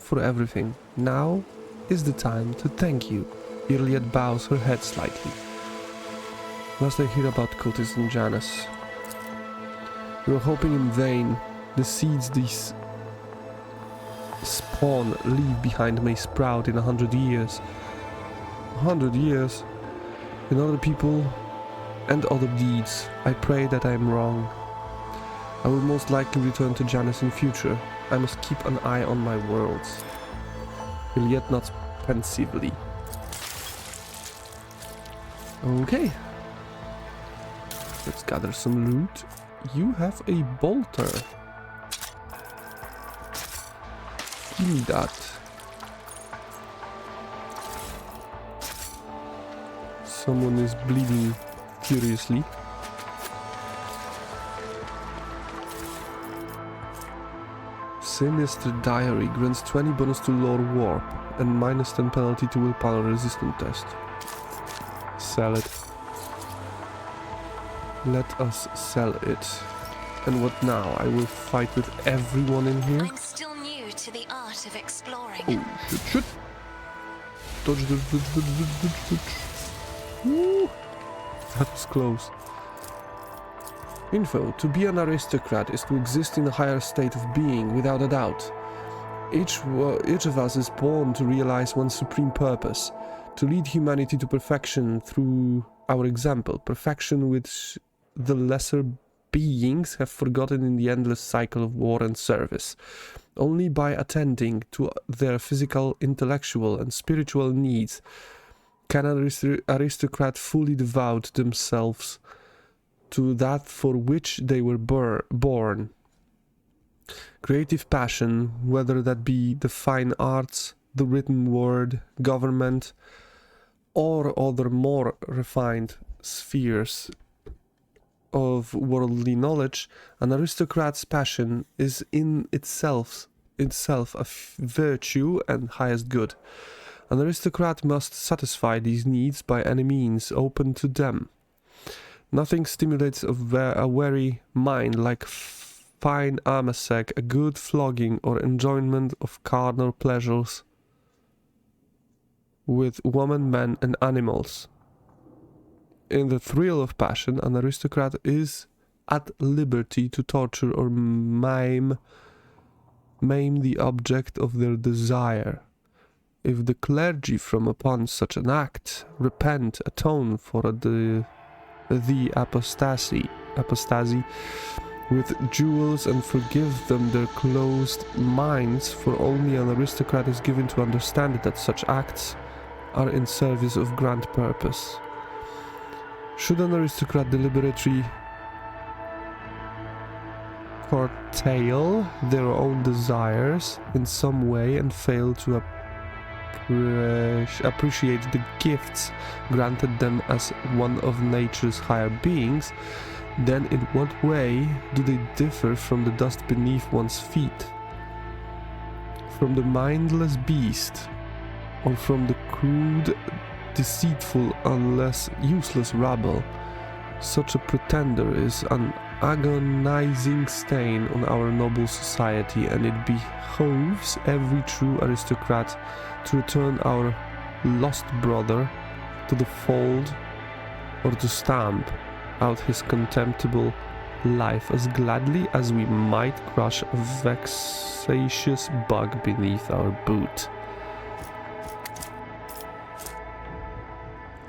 for everything. Now is the time to thank you. Iliad bows her head slightly. Last I hear about Cultist and Janus. We were hoping in vain. The seeds these spawn leave behind may sprout in 100 years. 100 years? In other people and other deeds. I pray that I am wrong. I will most likely return to Janus in future. I must keep an eye on my worlds. Iliad nods pensively. Okay. Let's gather some loot. You have a bolter. Give me that. Someone is bleeding furiously. Sinister Diary grants 20 bonus to Lore Warp and minus 10 penalty to Willpower Resistant test. Sell it. Let us sell it. And what now? I will fight with everyone in here? I'm still new to the art of exploring. Oh, shit. Dodge, dodge, dodge, dodge, dodge, dodge, dodge. Woo. That was close. Info. To be an aristocrat is to exist in a higher state of being, without a doubt. Each of us is born to realize one's supreme purpose, to lead humanity to perfection through our example, perfection which the lesser beings have forgotten in the endless cycle of war and service. Only by attending to their physical, intellectual, and spiritual needs can an aristocrat fully devote themselves to that for which they were born. Creative passion, whether that be the fine arts, the written word, government, or other more refined spheres of worldly knowledge, an aristocrat's passion is in itself a virtue and highest good. An aristocrat must satisfy these needs by any means open to them. Nothing stimulates a weary mind like fine amasec, a good flogging, or enjoyment of carnal pleasures with women, men, and animals. In the thrill of passion, an aristocrat is at liberty to torture or maim the object of their desire. If the clergy from upon such an act repent, atone for the apostasy with jewels and forgive them their closed minds, for only an aristocrat is given to understand that such acts are in service of grand purpose. Should an aristocrat deliberately curtail their own desires in some way and fail to appreciate the gifts granted them as one of nature's higher beings, then in what way do they differ from the dust beneath one's feet? From the mindless beast, or from the crude, deceitful, unless useless rabble? Such a pretender is an agonizing stain on our noble society, and it behoves every true aristocrat to return our lost brother to the fold, or to stamp out his contemptible life as gladly as we might crush a vexatious bug beneath our boot.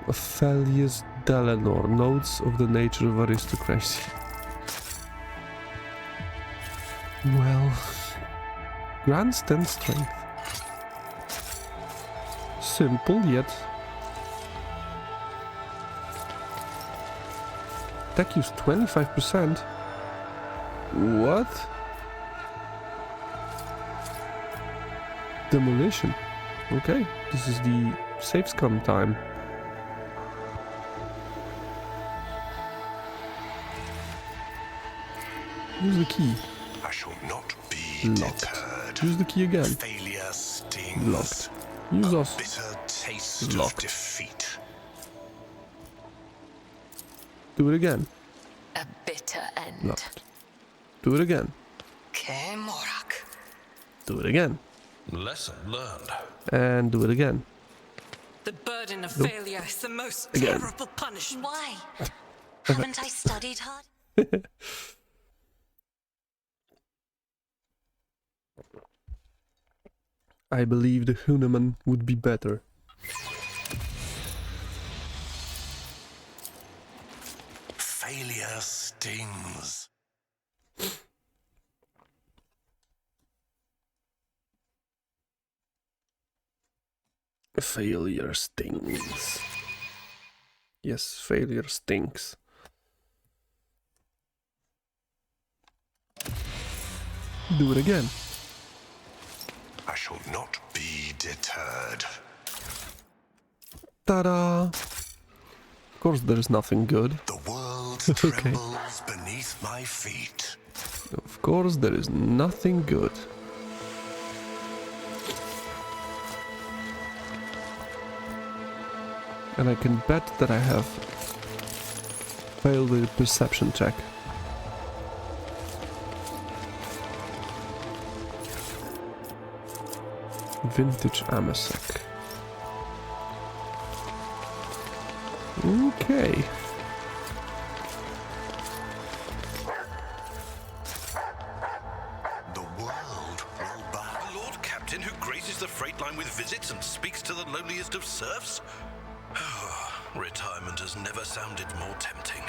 Aphelius Delanor, Notes of the Nature of Aristocracy. Well, grandstand strength. Simple yet. Attack use 25%. What? Demolition. Okay, this is the safe scum time. Use the key. I shall not be Locked. deterred. Use the key again. Failure stings. Locked. Use us. Bitter taste Locked. of defeat. Do it again. A bitter end. Locked. Do it again. Kemorak. Do it again. Lesson learned. And do it again. The burden of Nope. failure is the most Again. terrible punishment. Why? Haven't I studied hard? I believe the Huneman would be better. Failure stings. Failure stings. Yes, failure stinks. Do it again. I shall not be deterred. Ta-da! Of course there is nothing good. The world Okay. trembles beneath my feet. Of course there is nothing good. And I can bet that I have failed the perception check. Vintage Amasek. Okay. The world will bow. A Lord Captain who graces the freight line with visits and speaks to the lowliest of serfs? Retirement has never sounded more tempting.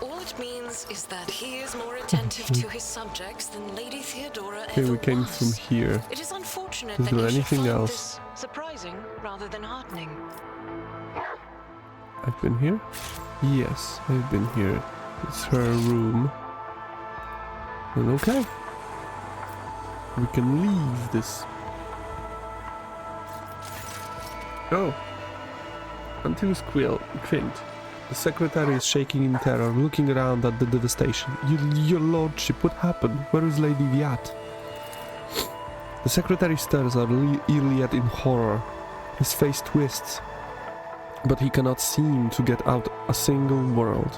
All it means is that he is more attentive to his subjects than Lady Theodora Okay, ever we came was. from here. It is unfortunate Is that there you should anything find else? this surprising rather than heartening. I've been here? Yes, I've been here. It's her room. And okay. We can leave this. Oh. Until Quint. The secretary is shaking in terror, looking around at the devastation. Your lordship, what happened? Where is Lady Viat? The secretary stares at Iliad in horror. His face twists, but he cannot seem to get out a single word.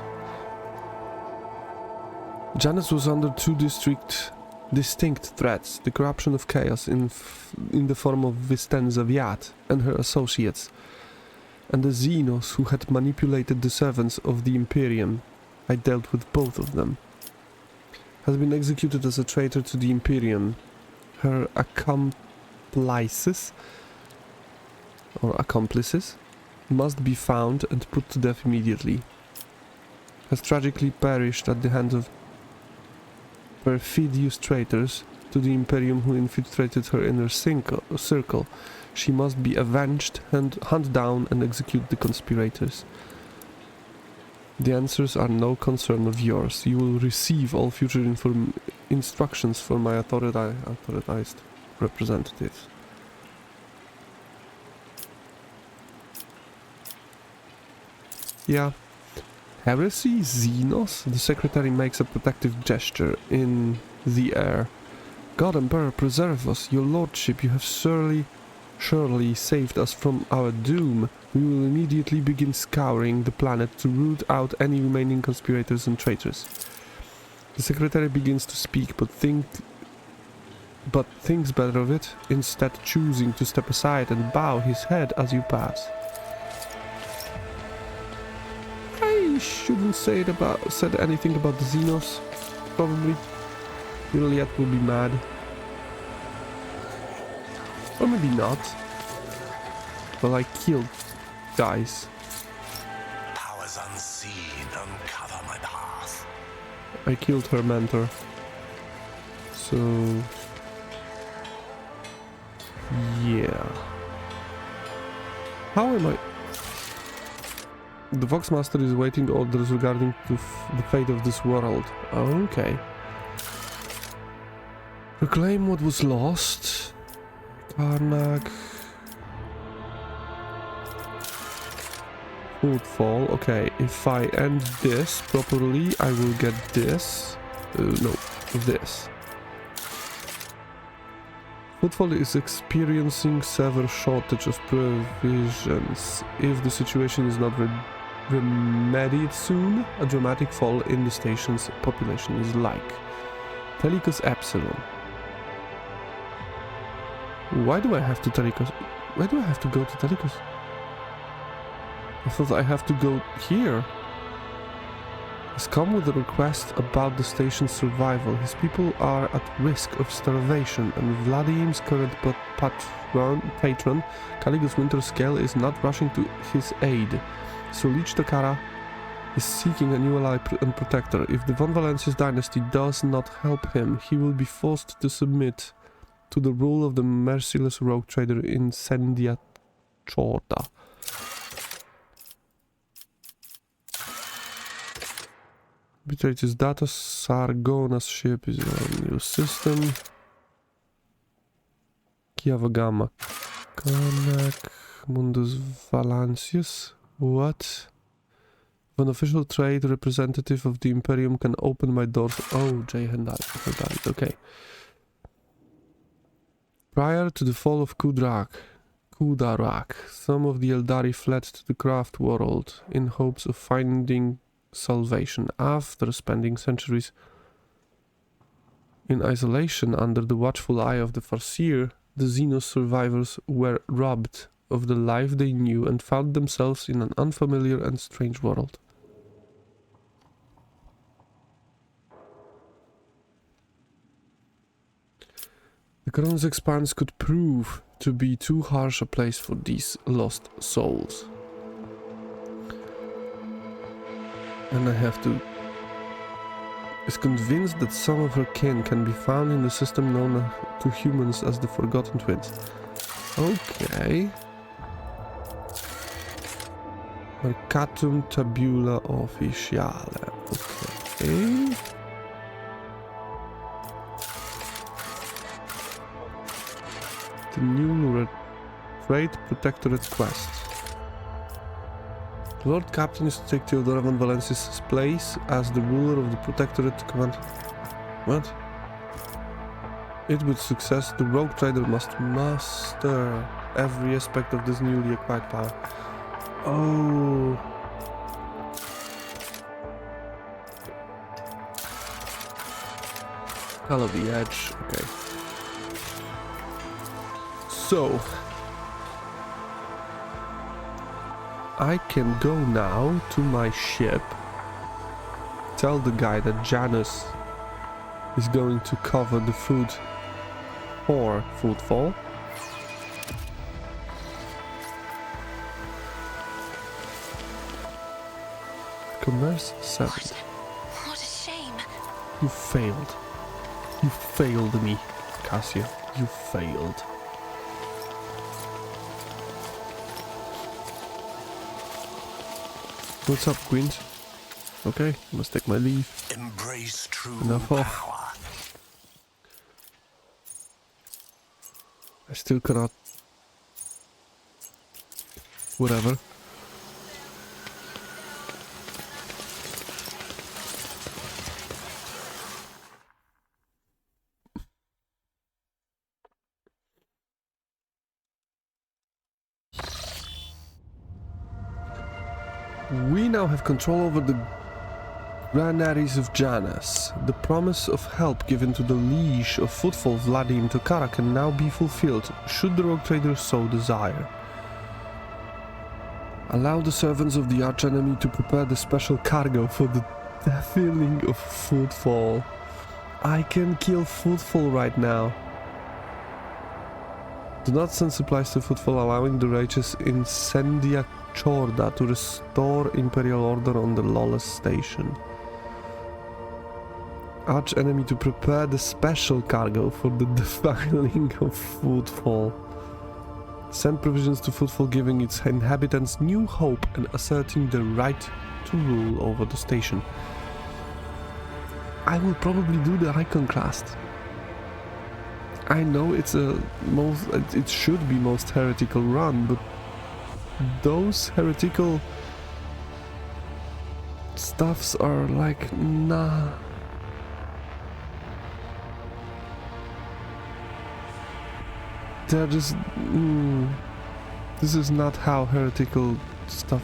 Janice was under two distinct threats: the corruption of chaos in the form of Vistenza Viat and her associates, and the Xenos who had manipulated the servants of the Imperium. I dealt with both of them. Has been executed as a traitor to the Imperium. Her accomplices must be found and put to death immediately. Has tragically perished at the hands of perfidious traitors to the Imperium who infiltrated her inner circle. She must be avenged, hunt down and execute the conspirators. The answers are no concern of yours. You will receive all future instructions from my authorized representatives. Yeah. Heresy? Xenos? The secretary makes a protective gesture in the air. God Emperor, preserve us. Your lordship, you have surely saved us from our doom. We will immediately begin scouring the planet to root out any remaining conspirators and traitors. The secretary begins to speak, but thinks better of it, instead choosing to step aside and bow his head as you pass. I shouldn't said anything about the Xenos, probably. Iliad will be mad. Or maybe not. Well, I killed guys. Powers unseen uncover my path. I killed her mentor. So... yeah. How am I... The Voxmaster is waiting orders regarding to the fate of this world. Okay. Reclaim what was lost. Karnak. Footfall. Okay, if I end this properly, I will get this. No, this. Footfall is experiencing severe shortage of provisions. If the situation is not remedied soon, a dramatic fall in the station's population is like. Telecus Epsilon. Why do I have to Talikos? Why do I have to go to Talikos? I thought I have to go here. He's come with a request about the station's survival. His people are at risk of starvation, and Vladim's current patron, Caligula's Winter Scale, is not rushing to his aid. So Lich Takara is seeking a new ally and protector. If the Von Valencius dynasty does not help him, he will be forced to submit to the rule of the merciless rogue trader Incendia Chorda. Betrayed his data. Sargona's ship is on your system. Kiavagama Kanak Mundus Valancius. What? An official trade representative of the Imperium can open my doors. Oh, Jay Hendai. Okay. Prior to the fall of Kudarak, some of the Eldari fled to the craft world in hopes of finding salvation. After spending centuries in isolation under the watchful eye of the Farseer, the Xenos survivors were robbed of the life they knew and found themselves in an unfamiliar and strange world. The Chron's expanse could prove to be too harsh a place for these lost souls. And I have to... is convinced that some of her kin can be found in the system known to humans as the Forgotten Twins. Okay. Mercatum Tabula Officiale. Okay. The new Trade Protectorate quest. The Lord Captain is to take Theodora von Valencius' place as the ruler of the Protectorate to command... What? It with success, the rogue trader must master every aspect of this newly acquired power. Oh... Call of the Edge, okay. So... I can go now to my ship, tell the guy that Janus is going to cover the food for Foodfall. Commerce 7. What a shame. You failed. You failed me, Cassia. You failed. What's up, Queens? Okay, I must take my leave. Embrace true Enough power. off. I still cannot... Whatever. We now have control over the granaries of Janus. The promise of help given to the liege of Footfall Vladim Tokara can now be fulfilled, should the rogue trader so desire. Allow the servants of the archenemy to prepare the special cargo for the filling of Footfall. I can kill Footfall right now. Do not send supplies to Footfall, allowing the righteous Incendia Chorda to restore Imperial order on the lawless station. Arch enemy to prepare the special cargo for the defiling of Footfall. Send provisions to Footfall, giving its inhabitants new hope and asserting the right to rule over the station. I will probably do the Iconoclast. I know it should be most heretical run, but those heretical stuffs are like, nah. They're just... this is not how heretical stuff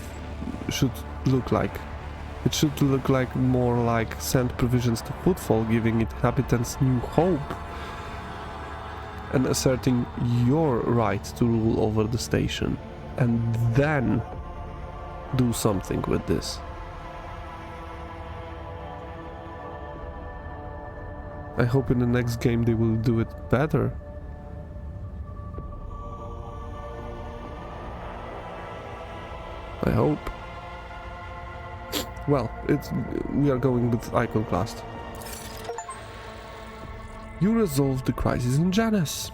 should look like. It should look like more like send provisions to Footfall, giving inhabitants new hope. and asserting your right to rule over the station, and then do something with this. I hope in the next game they will do it better. I hope. Well, we are going with Iconoclast. You resolved the crisis in Janus.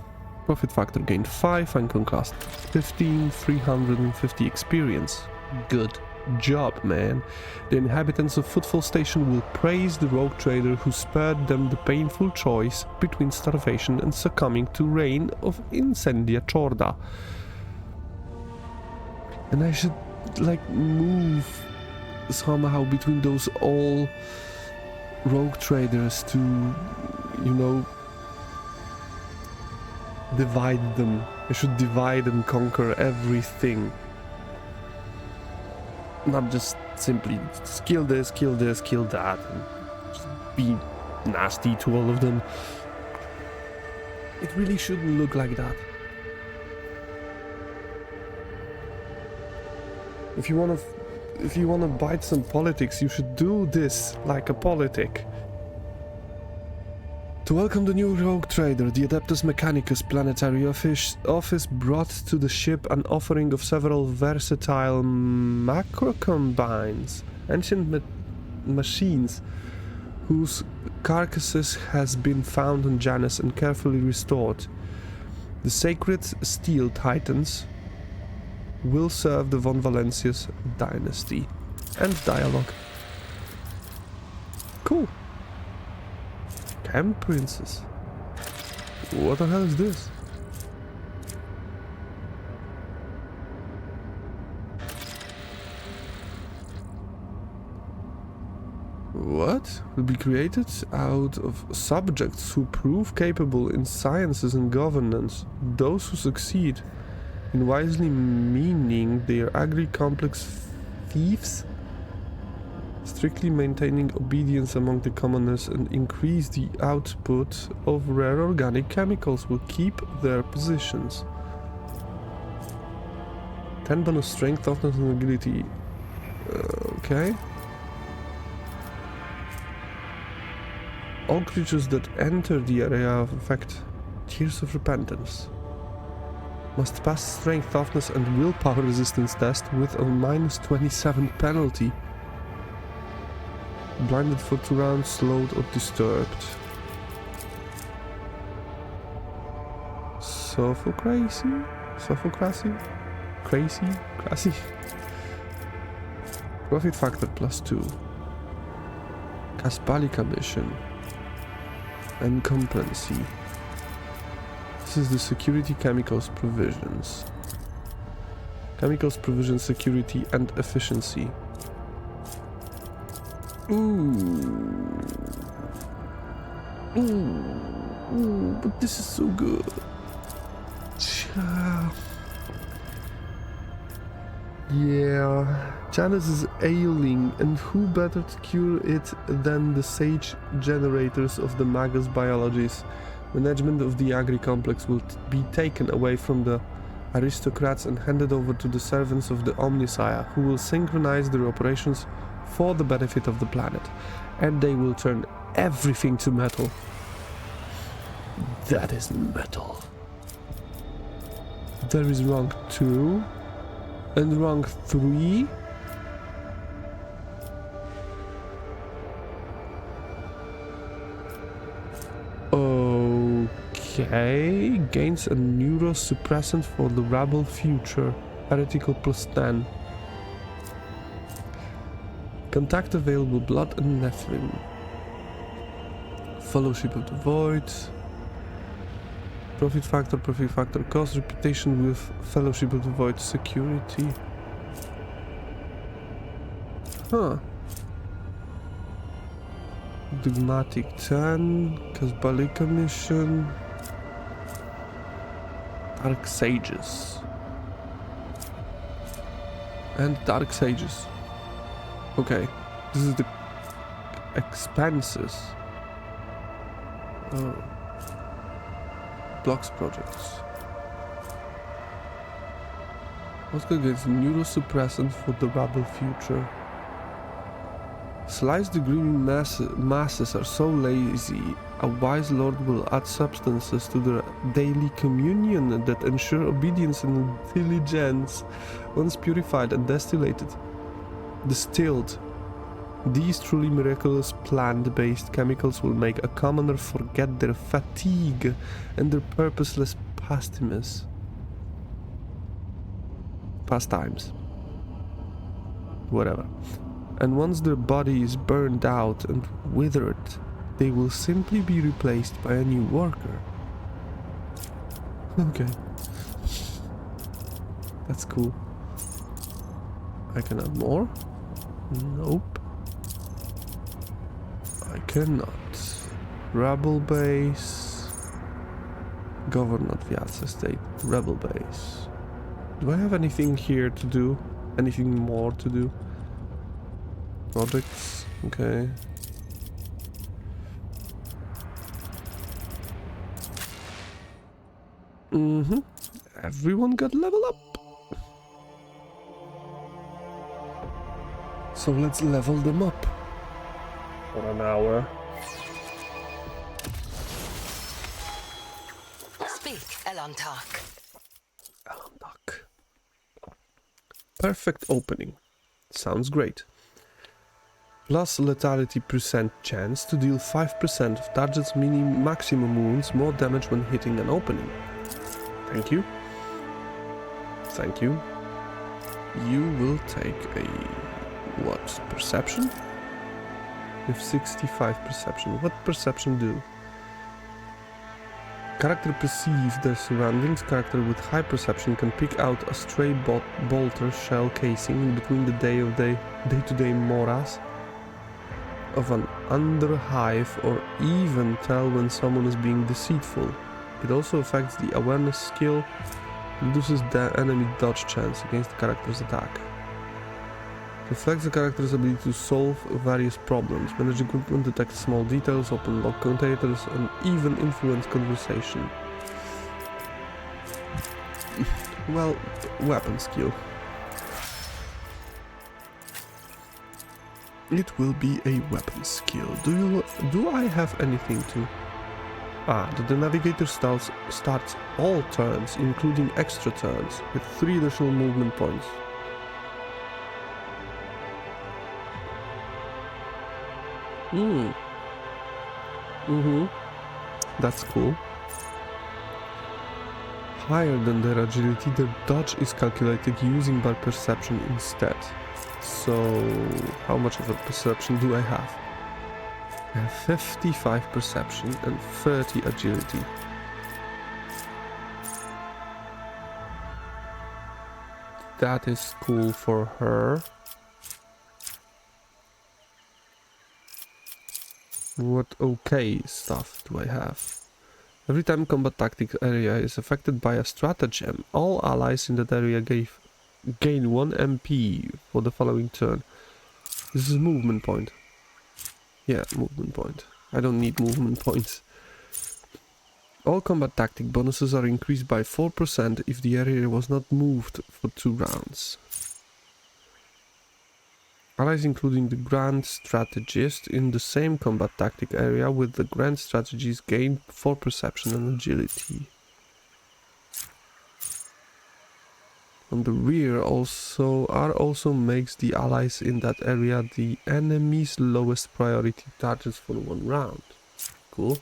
Profit factor gained 5, Iconoclast 15, 350 experience. Good job, man. The inhabitants of Footfall Station will praise the rogue trader who spared them the painful choice between starvation and succumbing to reign of Incendia Chorda. And I should, like, move somehow between those all rogue traders to, you know, divide them. I should divide and conquer everything. Not just simply just kill this, kill that, and just be nasty to all of them. It really shouldn't look like that. If you wanna bite some politics, you should do this like a politic. To welcome the new rogue trader, the Adeptus Mechanicus planetary office brought to the ship an offering of several versatile macrocombines, ancient machines whose carcasses has been found on Janus and carefully restored. The sacred steel titans will serve the Von Valencius dynasty. End dialogue. Cool. Camp Princess. What the hell is this? What? Will be created out of subjects who prove capable in sciences and governance. Those who succeed in wisely meaning their agri-complex thieves, strictly maintaining obedience among the commoners and increase the output of rare organic chemicals will keep their positions. 10 bonus strength, toughness and agility. Okay. All creatures that enter the area of effect, Tears of Repentance, must pass strength, toughness and willpower resistance test with a -27 penalty. Blinded for 2 rounds, slowed or disturbed. Sophocracy? Crazy? Profit factor +2. Caspalica mission. Incumbency. This is the security chemicals provisions. Chemicals provision security and efficiency. Ooh, but this is so good. Yeah, Janus is ailing, and who better to cure it than the sage generators of the Magus biologies? Management of the agri-complex will be taken away from the aristocrats and handed over to the servants of the Omnissiah, who will synchronize their operations for the benefit of the planet, and they will turn everything to metal. That is metal. There is rank 2 and rank 3. Okay, gains a neurosuppressant for the rabble future. Heretical +10. Contact available blood and Nephilim. Fellowship of the Void. Profit factor, cost, reputation with Fellowship of the Void, security. Huh. Dogmatic 10, Casbalika mission. Dark Sages. And Dark Sages. Okay, this is the expenses. Oh. blocks projects. Oscar gets neurosuppressant for the rebel future. Slice the grieving masses are so lazy, a wise lord will add substances to their daily communion that ensure obedience and diligence. Once purified and distilled, these truly miraculous plant-based chemicals will make a commoner forget their fatigue and their purposeless pastimes. Pastimes. Whatever. And once their body is burned out and withered, they will simply be replaced by a new worker. Okay. That's cool. I can add more? Nope. I cannot. Rebel base. Govern Adviat's estate. Rebel base. Do I have anything here to do? Anything more to do? Projects. Okay. Everyone got level up. So let's level them up. For an hour. Speak, Elantark. Perfect opening. Sounds great. Plus lethality percent chance to deal 5% of target's maximum wounds more damage when hitting an opening. Thank you. Thank you. You will take a... what? Perception? With 65 perception. What perception do? Character perceive their surroundings. Character with high perception can pick out a stray bolter shell casing in between the day-to-day morass of an underhive, or even tell when someone is being deceitful. It also affects the awareness skill, reduces the enemy dodge chance against the character's attack. Reflects the character's ability to solve various problems, manage equipment, detect small details, open lock containers, and even influence conversation. Well, weapon skill. It will be a weapon skill. Do I have anything to... the navigator starts all turns, including extra turns, with 3 additional movement points. That's cool. Higher than their agility, their dodge is calculated using by perception instead. So, how much of a perception do I have? I have 55 perception and 30 agility. That is cool for her. What okay stuff do I have? Every time combat tactic area is affected by a stratagem, all allies in that area gain 1 MP for the following turn. This is movement point. Yeah, movement point. I don't need movement points. All combat tactic bonuses are increased by 4% if the area was not moved for 2 rounds. Allies including the Grand Strategist in the same combat tactic area with the Grand Strategist gain 4 perception and agility. On the rear also makes the allies in that area the enemy's lowest priority targets for 1 round. Cool.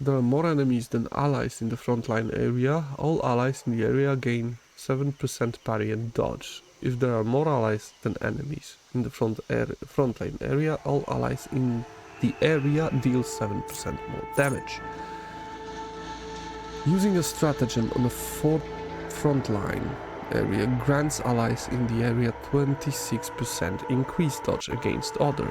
There are more enemies than allies in the frontline area. All allies in the area gain 7% parry and dodge. If there are more allies than enemies in the frontline area, all allies in the area deal 7% more damage. Using a stratagem on the frontline area grants allies in the area 26% increased dodge against other.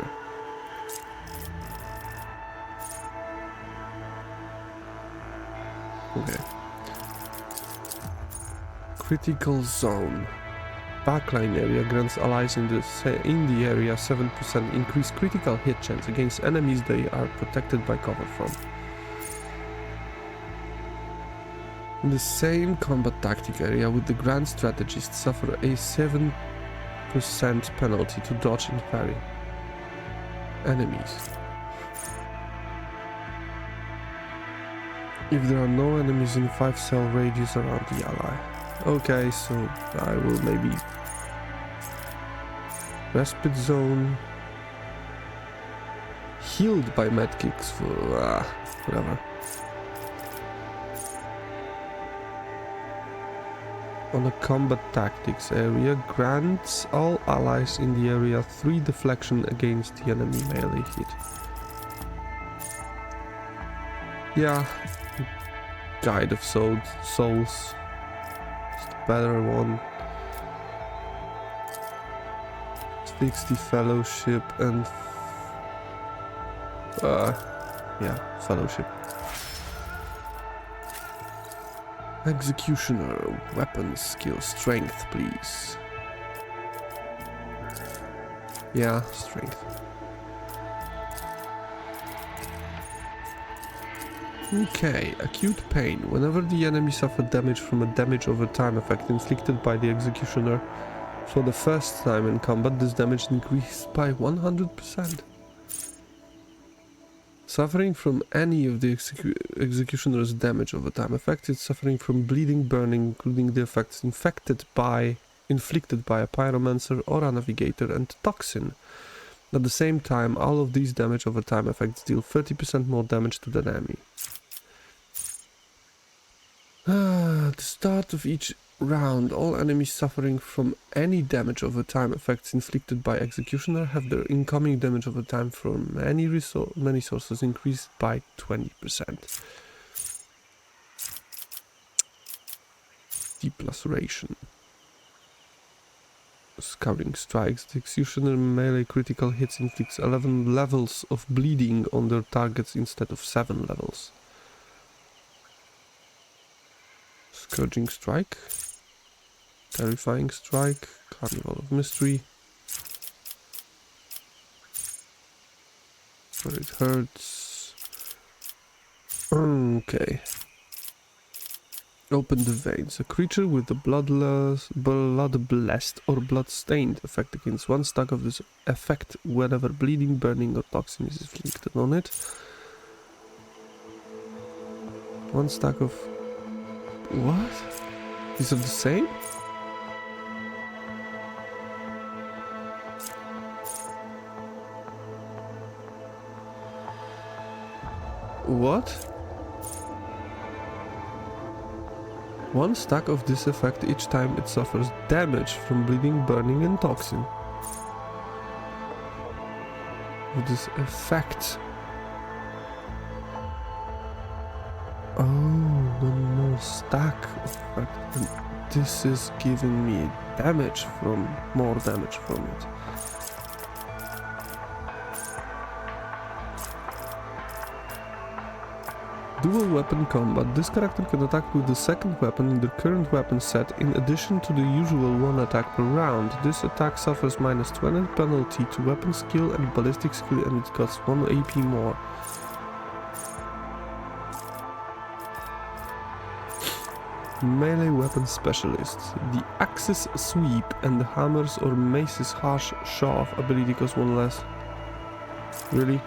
Okay. Critical zone. Backline area grants allies in the area 7% increased critical hit chance against enemies they are protected by cover from. In the same combat tactic area with the Grand Strategists suffer a 7% penalty to dodge and parry enemies. If there are no enemies in 5 cell radius around the ally. Okay, so I will maybe... Respite zone. Healed by medkicks for... whatever. On a combat tactics area, grants all allies in the area 3 deflection against the enemy melee hit. Yeah, Guide of Souls, it's the better one. 60 Fellowship and... yeah, Fellowship. Executioner, weapon skill, strength, please. Yeah, strength. Okay, acute pain. Whenever the enemy suffered damage from a damage over time effect inflicted by the executioner for the first time in combat, this damage increased by 100%. Suffering from any of the executioner's damage over time effect is suffering from bleeding, burning, including the effects inflicted by a pyromancer or a navigator, and toxin. At the same time, all of these damage over time effects deal 30% more damage to the enemy. At the start of each round, all enemies suffering from any damage over time effects inflicted by executioner have their incoming damage over time from many sources increased by 20%. Deep laceration. Scouting strikes. The executioner melee critical hits inflicts 11 levels of bleeding on their targets instead of 7 levels. Scourging strike. Terrifying strike. Carnival of mystery. Where it hurts. Okay. Open the veins. A creature with the blood blessed or blood stained effect against 1 stack of this effect whenever bleeding, burning, or toxin is inflicted on it. 1 stack of... What? These are the same? What? 1 stack of this effect each time it suffers damage from bleeding, burning, and toxin. With this effect. Oh, 1 more stack effect. And this is giving me more damage from it. Dual weapon combat. This character can attack with the second weapon in the current weapon set in addition to the usual 1 attack per round. This attack suffers minus 20 penalty to weapon skill and ballistic skill, and it costs 1 AP more. Melee weapon specialists. The axe's sweep and the hammer's or mace's harsh shove ability costs 1 less. Really?